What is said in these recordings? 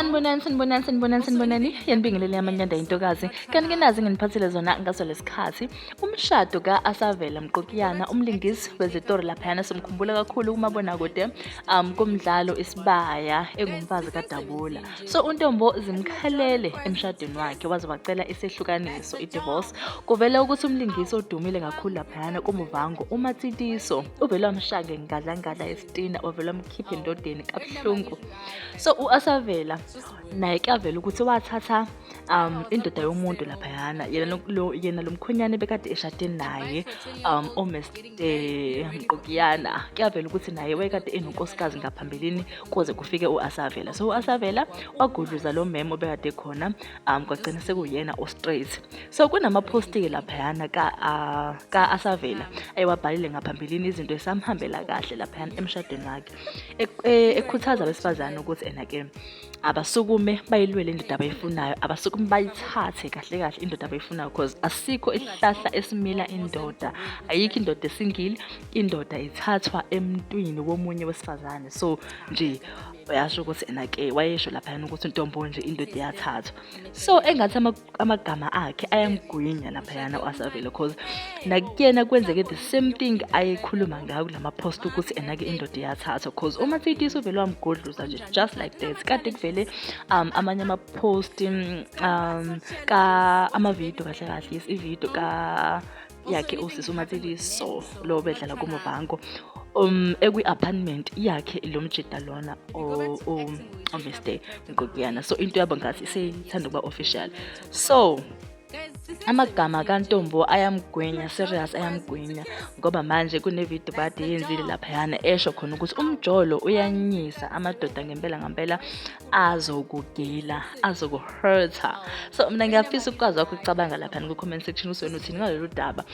Sanibonani. Yanibingelele amanyanda intokazi. Kanti nazi nginiphathile zona ngaso lesikhathi. Umshado kaAsavela Mqokiyana, umlingisi wezitori laphayana simkhumbula kakhulu kumabonakude kumdlalo Isibaya engumfazi kaDabula. So uNtombo zimkhalele emshadweni wakhe waze wacela isehlukaniso i-divorce. Kuvela ukuthi umlingisi odumile kakhulu laphayana kumuvango uMatsitiso uvela wamshage ngadla yesitina ovela wamkhipha endodeni kabuhlungu. So uAsavela naye kavela ukuthi wathatha indoda yomuntu laphayana yena lo mkhonyane bekade eshade naye uMr Mqokiyana kuyavela ukuthi naye wayekade enonkosikazi ngaphambilini kuze kufike uAsavela. So uAsavela wagudluza lo memo bekade khona kwagcina sekuyena ostraight. So kunama post ke laphayana ka Asavela ayewabhalile ngaphambilini izinto esamhambela kahle laphayana emshadweni wakhe ekhuthaza abesifazane ukuthi enake abasukume bayilwele indoda abayifunayo, abasukume bayithathe kahle indoda abayifunayo because asikho isihlahla esimila indoda, ayikho indoda esingili, indoda ithathwa emntwini womunye wesifazane. So nje uyasho ukuthi enake wayesho laphayana ukuthi uNtombo nje indoda iyathathwa. So engathi amagama akhe ayamgwinya laphayana uAsavela because nakuyena kwenzeke the same thing ayekhuluma ngayo kulama post ukuthi enake indoda iyathathwa because uMatsitiso uvela wamgodluza nje just like that. Kade kuvele amanye ama post ka ama video kahle yes ivideo ka yakhe usisi uMatsitiso lo bedlala kuMovango ekwi apartment yakhe lo mjida lona Mr Mqokiyana. So into yabo ngathi seyithanda kuba official. So amagama kaNtombo ayamgwenya serious ayamgwenya ngoba manje kunevideo bade yenzile laphayana esho khona ukuthi umjolo uyanyisa amadoda ngempela azokugila azokuhurta. So mina ngiyafisa ukwazi ukucabanga laphayana ku comment section uswena uthini ngalolu daba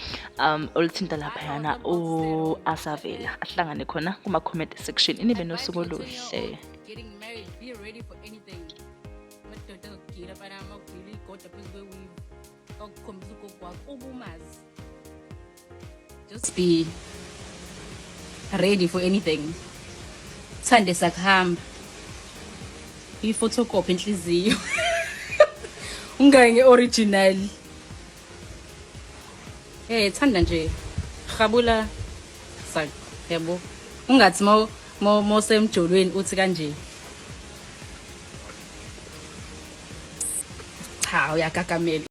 oluthinta laphayana uAsavela. Ahlangane khona kuma comment section. Inibe nosuku oluhle. Be ready for anything. Just be ready for anything. Thande sakuhamba. Photocopy inhliziyo. Ungayi ngeoriginal. Thanda nje. Khabula sak yabo. Ungathi mo semjolweni uthi kanje. Cha uyagagamela.